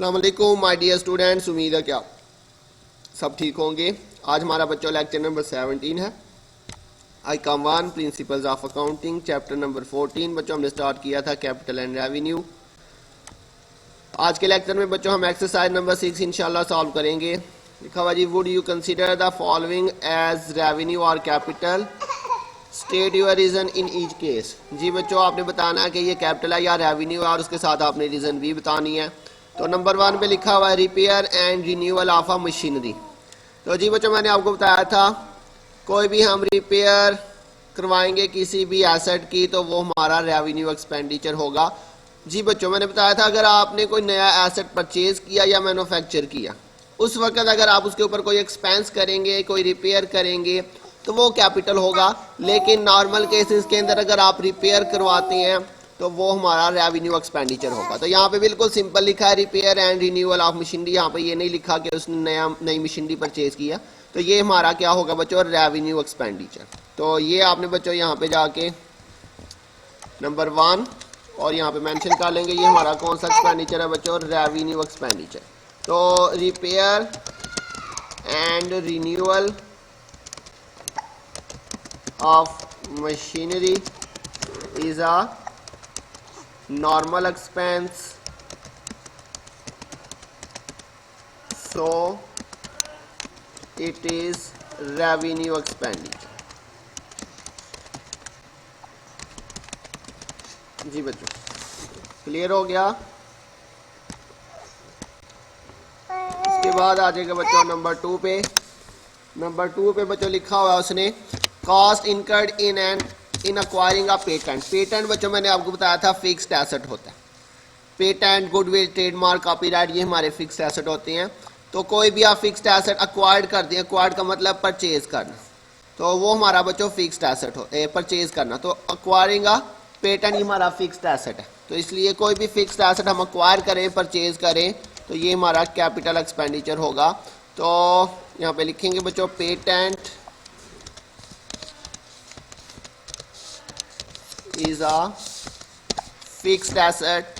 अस्सलाम वालेकुम my dear students, उम्मीद है क्या सब ठीक होंगे। आज हमारा बच्चों लेक्चर नंबर 17 है। I.Com 1 principles of accounting, chapter number 14 बच्चों हमने स्टार्ट किया था कैपिटल एंड रेवेन्यू। आज के लेक्चर में बच्चों हम एक्सरसाइज नंबर 6 इंशाल्लाह सॉल्व करेंगे। लिखा हुआ जी, would you consider the following as revenue और capital, state your reason in each case. जी बच्चों आपने बताना है कि ये कैपिटल है या रेवेन्यू है और उसके साथ आपने रीजन भी बतानी है। तो नंबर 1 पे लिखा हुआ है repair and renewal of a machinery. तो जी बच्चों मैंने आपको बताया था कोई भी हम रिपेयर करवाएंगे किसी भी एसेट की तो वो हमारा रेवेन्यू एक्सपेंडिचर होगा। जी बच्चों मैंने बताया था अगर आपने कोई नया एसेट परचेज किया या मैन्युफैक्चर किया, उस वक्त अगर आप उसके ऊपर कोई एक्सपेंस करेंगे, कोई रिपेयर करेंगे तो वो कैपिटल होगा। लेकिन नॉर्मल केसेस के अंदर अगर आप रिपेयर करवाते हैं तो वो हमारा रेवेन्यू एक्सपेंडिचर होगा। तो यहाँ पे बिल्कुल सिंपल लिखा है repair and renewal of machinery. यहाँ पे ये नहीं लिखा कि उसने नई मशीनरी परचेज किया, तो ये हमारा क्या होगा बच्चों, रेवेन्यू एक्सपेंडिचर। तो ये आपने बच्चों यहाँ पे जाके नंबर 1 और यहाँ पे मेंशन कर लेंगे ये हमारा कौन सा एक्सपेंडिचर है बच्चों, रेवेन्यू एक्सपेंडिचर। तो repair and renewal of machinery is a normal expense, so it is revenue expenditure। जी बच्चों क्लियर हो गया। इसके बाद आ जाएगा बच्चों नंबर 2 पे। नंबर 2 पे बच्चों लिखा हुआ है उसने cost incurred in acquiring a patent. Patent बच्चों मैंने आपको बताया था फिक्स्ड एसेट होता है। पेटेंट, गुडविल, ट्रेडमार्क, कॉपीराइट ये हमारे फिक्स्ड एसेट होते हैं। तो कोई भी आप फिक्स्ड एसेट अक्वायर्ड कर दिए, अक्वायर्ड का मतलब परचेज करना, तो वो हमारा बच्चों फिक्स्ड एसेट हो, परचेज करना। तो अक्वायरिंग अ पेटेंट ये हमारा फिक्स्ड एसेट है। तो इसलिए कोई भी फिक्स्ड एसेट हम अक्वायर करें, परचेज करें तो ये हमारा कैपिटल एक्सपेंडिचर होगा। तो यहाँ पे लिखेंगे बच्चों patent is a fixed asset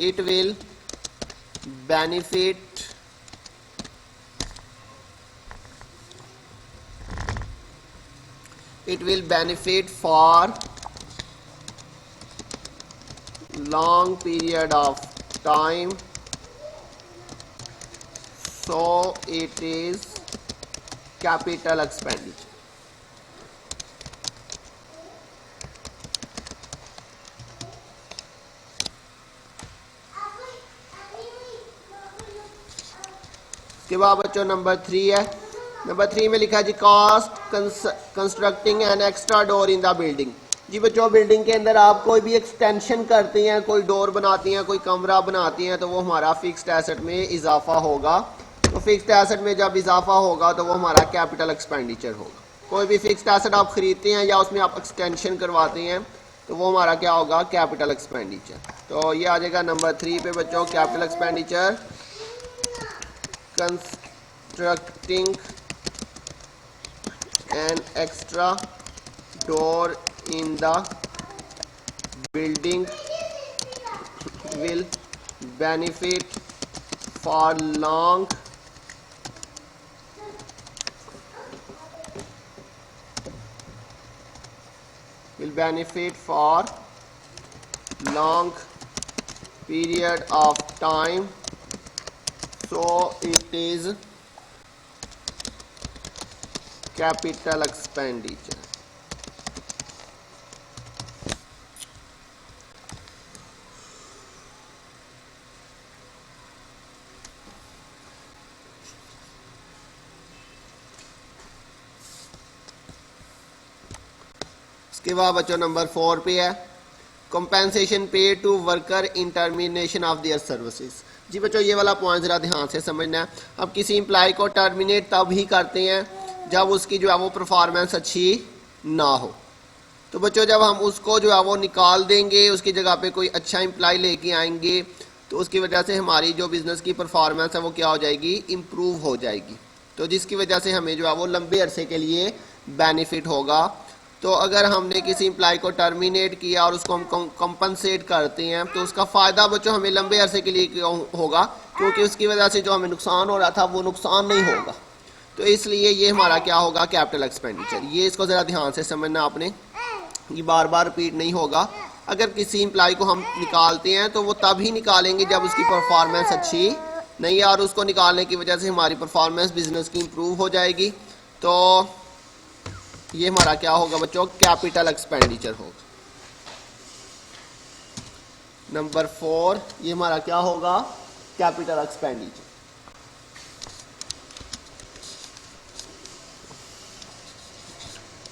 it will benefit for long period of time, so it is capital expenditure। इसके बाद बच्चों नंबर 3 है। नंबर 3 में लिखा जी cost constructing an extra door in the building. जी बच्चों बिल्डिंग के अंदर आप कोई भी एक्सटेंशन करते हैं, कोई डोर बनाती हैं, कोई कमरा बनाती हैं, तो वो हमारा फिक्स्ड एसेट में इजाफा होगा। तो फिक्स्ड एसेट में जब इजाफा होगा तो वो हमारा कैपिटल एक्सपेंडिचर होगा। कोई भी फिक्स्ड एसेट आप खरीदते हैं या उसमें आप एक्सटेंशन करवाते हैं तो वो हमारा क्या होगा, कैपिटल एक्सपेंडिचर। तो ये आ जाएगा नंबर 3 पे बच्चों, capital expenditure constructing an extra door in the building will benefit for long period of time, so it is capital expenditure। इसके बाद बच्चों नंबर 4 पे है compensation pay to worker in termination of their services. जी बच्चों ये वाला point ज़रा ध्यान से समझना है। अब किसी एम्प्लॉय को टर्मिनेट तब ही करते हैं जब उसकी जो है वो परफॉर्मेंस अच्छी ना हो। तो बच्चों जब हम उसको जो है वो निकाल देंगे, उसकी जगह पे कोई अच्छा एम्प्लॉय लेके आएंगे तो उसकी वजह से हमारी जो बिज़नेस की परफॉर्मेंस है वो क्या हो जाएगी, इम्प्रूव हो जाएगी। तो जिसकी वजह से हमें जो है वो लंबे अरसे के लिए बेनिफिट होगा। तो अगर हमने किसी एम्प्लॉय को टर्मिनेट किया और उसको हम कंपनसेट करते हैं तो उसका फ़ायदा बच्चों हमें लंबे अरसे के लिए क्यों होगा, क्योंकि उसकी वजह से जो हमें नुकसान हो रहा था वो नुकसान नहीं होगा। तो इसलिए ये हमारा क्या होगा, कैपिटल एक्सपेंडिचर। ये इसको ज़रा ध्यान से समझना आपने, ये बार बार रिपीट नहीं होगा। अगर किसी एम्प्लॉय को हम निकालते हैं तो वो तब ही निकालेंगे जब उसकी परफॉर्मेंस अच्छी नहीं है, और उसको निकालने की वजह से हमारी परफॉर्मेंस बिजनेस की इम्प्रूव हो जाएगी। तो ये हमारा क्या होगा बच्चों, कैपिटल एक्सपेंडिचर होगा। नंबर 4 ये हमारा क्या होगा, कैपिटल एक्सपेंडिचर।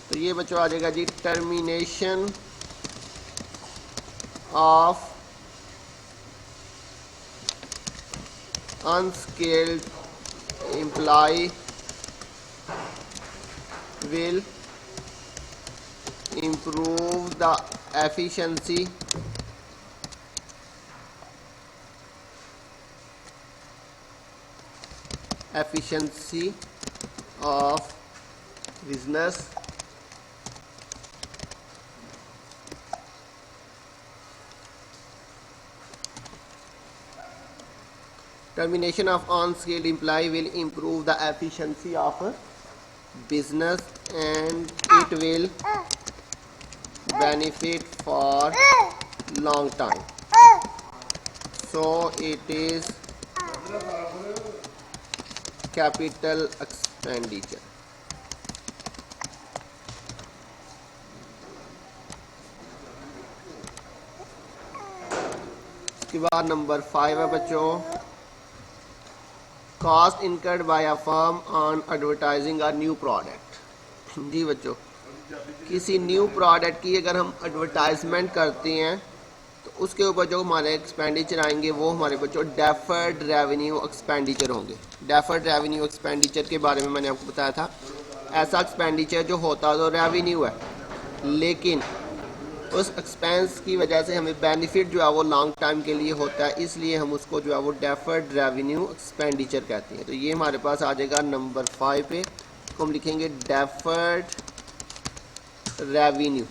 तो ये बच्चों आ जाएगा जी, termination of unskilled employ will improve the efficiency of business termination of unskilled employee will improve the efficiency of business and it will benefit for long time, so it is capital expenditure। इसके बाद number 5 है बच्चों, cost incurred by a firm on advertising a new product. जी बच्चों, किसी new product की अगर हम एडवर्टाइजमेंट करते हैं तो उसके ऊपर जो हमारे एक्सपेंडिचर आएंगे वो हमारे बच्चों डेफर्ड रेवेन्यू एक्सपेंडिचर होंगे। डेफर्ड रेवेन्यू एक्सपेंडिचर के बारे में मैंने आपको बताया था, ऐसा एक्सपेंडिचर जो होता है तो रेवेन्यू है, लेकिन उस एक्सपेंस की वजह से हमें बेनिफिट जो है वो लॉन्ग टाइम के लिए होता है, इसलिए हम उसको जो है वो डेफर्ड रेवेन्यू एक्सपेंडिचर कहते हैं। तो ये हमारे पास आ जाएगा नंबर 5 पे, तो हम लिखेंगे deferred revenue,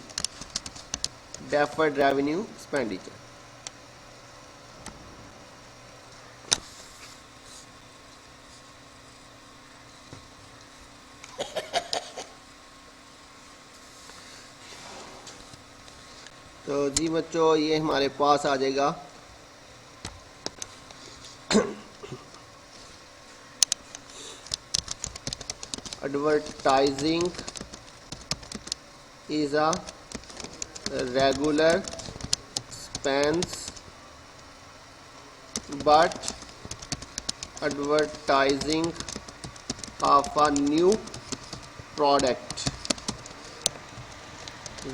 deferred revenue expenditure. तो जी बच्चों ये हमारे पास आ जाएगा advertising is a regular expense but advertising of a new product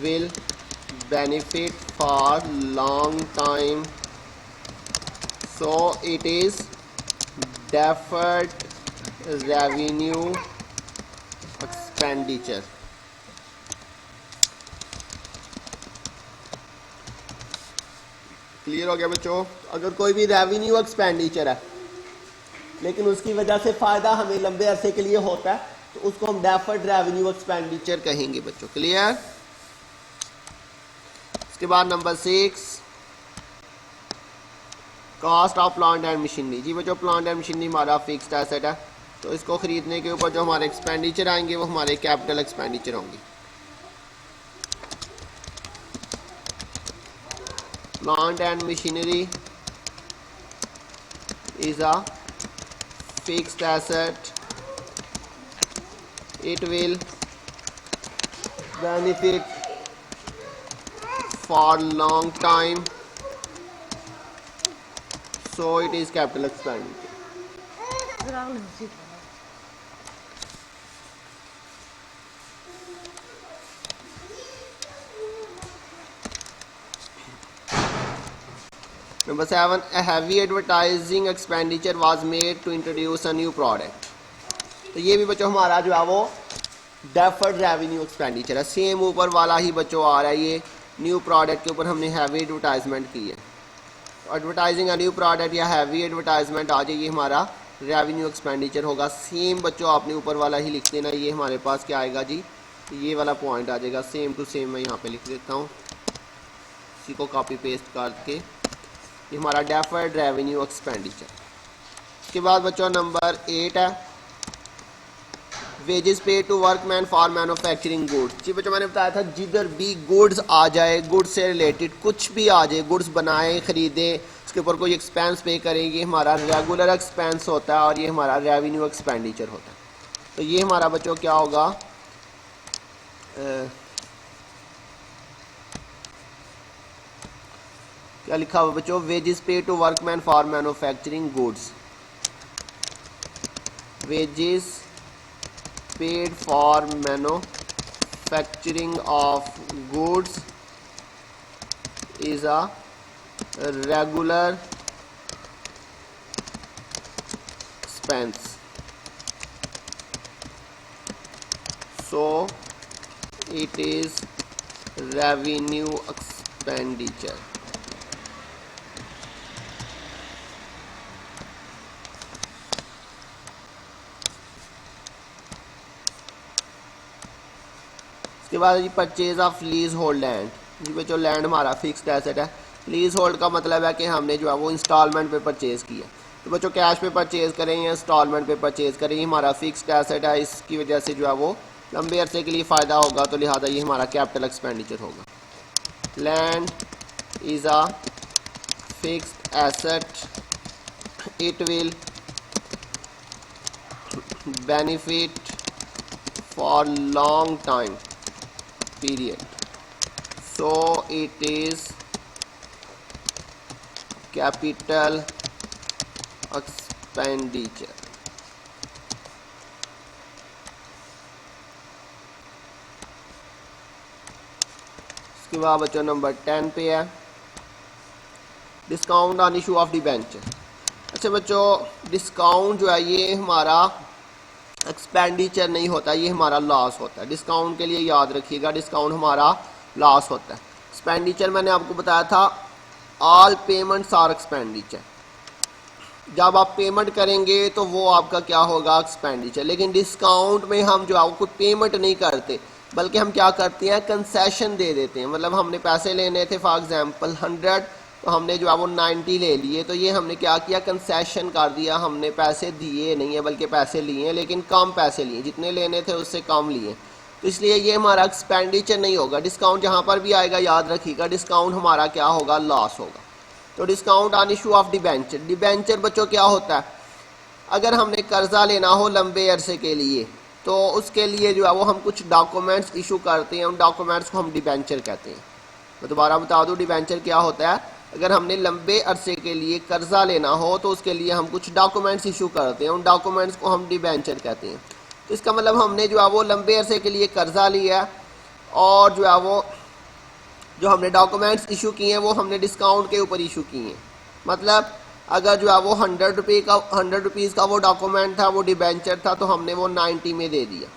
will benefit for long time, so it is deferred revenue expenditure। Clear हो गया बच्चों? अगर कोई भी रेवेन्यू एक्सपेंडिचर है लेकिन उसकी वजह से फ़ायदा हमें लंबे अरसे के लिए होता है तो उसको हम डेफर्ड रेवेन्यू एक्सपेंडिचर कहेंगे बच्चों। क्लियर? इसके बाद number 6, cost of plant and machinery. जी बच्चों, प्लांट एंड मशीनरी हमारा फिक्स्ड एसेट है, तो इसको ख़रीदने के ऊपर जो हमारे एक्सपेंडिचर आएंगे वो हमारे कैपिटल एक्सपेंडिचर होंगे। Plant and machinery is a fixed asset. It will benefit for long time, so it is capital expenditure। Number 7, a heavy advertising expenditure was made to introduce a new product। तो ये भी बच्चों हमारा जो है वो deferred revenue expenditure है, same ऊपर वाला ही बच्चों आ रहा है। ये न्यू प्रोडक्ट के ऊपर हमने हैवी एडवर्टाइजमेंट की है, तो एडवर्टाइजिंग अ न्यू प्रोडक्ट या हैवी एडवर्टाइजमेंट आ जाए, ये हमारा रेवेन्यू एक्सपेंडिचर होगा। सेम बच्चों आपने ऊपर वाला ही लिख देना, ये हमारे पास क्या आएगा जी, ये वाला पॉइंट आ जाएगा, सेम टू सेम मैं यहाँ पे लिख देता हूँ, इसी को कॉपी पेस्ट करके। ये हमारा डेफर्ड रेवेन्यू एक्सपेंडिचर। इसके बाद बच्चों नंबर 8 है wages pay to workman for manufacturing goods. जी बच्चों मैंने बताया था जिधर भी गुड्स आ जाए, गुड्स से रिलेटेड कुछ भी आ जाए, गुड्स बनाए खरीदे, उसके ऊपर कोई एक्सपेंस पे करेंगे, हमारा रेगुलर एक्सपेंस होता है और ये हमारा रेवेन्यू एक्सपेंडिचर होता है। तो ये हमारा बच्चों क्या होगा, क्या लिखा हुआ बच्चों, wages pay to workman for manufacturing goods, wages paid for manufacturing of goods is a regular expense, so it is revenue expenditure. इसके बाद जी purchase of leasehold land. जी बच्चों लैंड हमारा फिक्स्ड एसेट है, लीज होल्ड का मतलब है कि हमने जो है वो इंस्टॉलमेंट पे परचेज़ किया। तो बच्चों कैश पे परचेज़ करें या इंस्टॉलमेंट पे परचेज़ करें, ये हमारा फिक्स्ड एसेट है, इसकी वजह से जो है वो लंबे अरसे के लिए फ़ायदा होगा, तो लिहाजा ये हमारा कैपिटल एक्सपेंडिचर होगा। Land is a fixed asset, it will benefit for long time period, so it is capital expenditure. इसके बाद बच्चों नंबर 10 पे है discount on issue of debenture. अच्छा बच्चों डिस्काउंट जो है ये हमारा एक्सपेंडिचर नहीं होता, ये हमारा लॉस होता है। डिस्काउंट के लिए याद रखिएगा डिस्काउंट हमारा लॉस होता है। एक्सपेंडिचर मैंने आपको बताया था ऑल पेमेंट्स आर एक्सपेंडिचर, जब आप पेमेंट करेंगे तो वो आपका क्या होगा एक्सपेंडिचर। लेकिन डिस्काउंट में हम जो है कुछ पेमेंट नहीं करते, बल्कि हम क्या करते हैं कंसेशन दे देते हैं। मतलब हमने पैसे लेने थे फॉर एग्जांपल 100, तो हमने जो है वो 90 ले लिए, तो ये हमने क्या किया कंसेशन कर दिया, हमने पैसे दिए नहीं है बल्कि पैसे लिए हैं, लेकिन कम पैसे लिए, जितने लेने थे उससे कम लिए, तो इसलिए ये हमारा एक्सपेंडिचर नहीं होगा। डिस्काउंट जहाँ पर भी आएगा याद रखिएगा डिस्काउंट हमारा क्या होगा लॉस होगा। तो discount on issue of debenture. Debenture बच्चों क्या होता है, अगर हमने कर्जा लेना हो लंबे अरसे के लिए तो उसके लिए जो है वो हम कुछ डॉक्यूमेंट्स इशू करते हैं, उन डॉक्यूमेंट्स को हम डिबेंचर कहते हैं। मैं दोबारा बता दूं डिबेंचर क्या होता है, अगर हमने लंबे अरसे के लिए कर्जा लेना हो तो उसके लिए हम कुछ डॉक्यूमेंट्स इशू करते हैं, उन डॉक्यूमेंट्स को हम डिबेंचर कहते हैं। तो इसका मतलब हमने जो है वो लंबे अरसे के लिए कर्जा लिया और जो है वो जो हमने डॉक्यूमेंट्स इशू किए हैं वो हमने डिस्काउंट के ऊपर इशू किए हैं। मतलब अगर जो है वो 100 रुपीज़ का वो डॉक्यूमेंट था, वो डिबेंचर था, तो हमने वो 90 में दे दिया।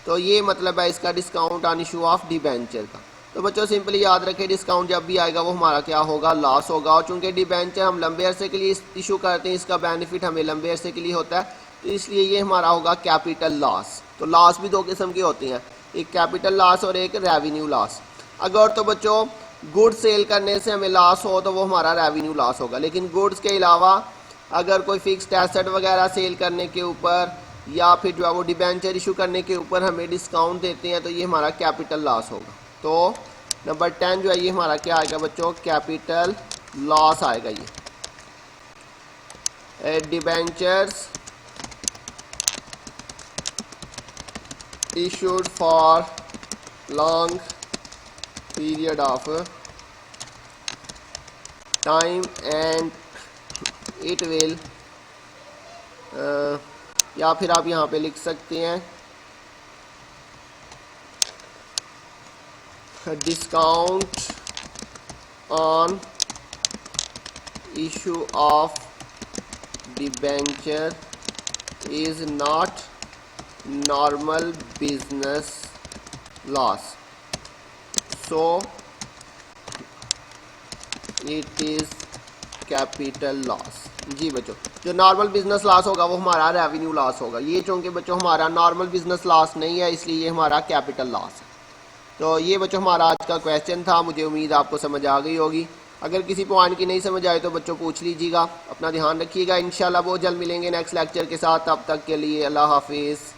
तो ये मतलब है इसका discount on issue of debenture का। तो बच्चों सिंपली याद रखें डिस्काउंट जब भी आएगा वो हमारा क्या होगा लॉस होगा। और चूंकि डिबेंचर हम लंबे अरसे के लिए इशू करते हैं, इसका बेनिफिट हमें लंबे अरसे के लिए होता है, तो इसलिए ये हमारा होगा कैपिटल लॉस। तो लॉस भी दो किस्म के होते हैं, एक कैपिटल लॉस और एक रेवेन्यू लॉस। अगर तो बच्चों गुड्स सेल करने से हमें लॉस हो तो वो हमारा रेवेन्यू लॉस होगा, लेकिन गुड्स के अलावा अगर कोई फिक्स्ड एसेट वगैरह सेल करने के ऊपर या फिर जो है वो डिबेंचर इशू करने के ऊपर हमें डिस्काउंट देते हैं तो ये हमारा कैपिटल लॉस होगा। तो नंबर 10 जो है ये हमारा क्या आएगा बच्चों कैपिटल लॉस आएगा। ये debentures issued for long period of time and it will या फिर आप यहाँ पे लिख सकते हैं discount on issue of debenture is not normal business loss, so it is capital loss। जी बच्चों जो नॉर्मल बिजनेस लॉस होगा वो हमारा रेवेन्यू लॉस होगा। ये चूँकि बच्चों हमारा नॉर्मल बिजनेस लॉस नहीं है, इसलिए ये हमारा कैपिटल लॉस है। तो ये बच्चों हमारा आज का क्वेश्चन था। मुझे उम्मीद आपको समझ आ गई होगी। अगर किसी पॉइंट की नहीं समझ आए तो बच्चों पूछ लीजिएगा। अपना ध्यान रखिएगा। इंशाल्लाह बहुत जल्द मिलेंगे नेक्स्ट लेक्चर के साथ। तब तक के लिए अल्लाह हाफिज़।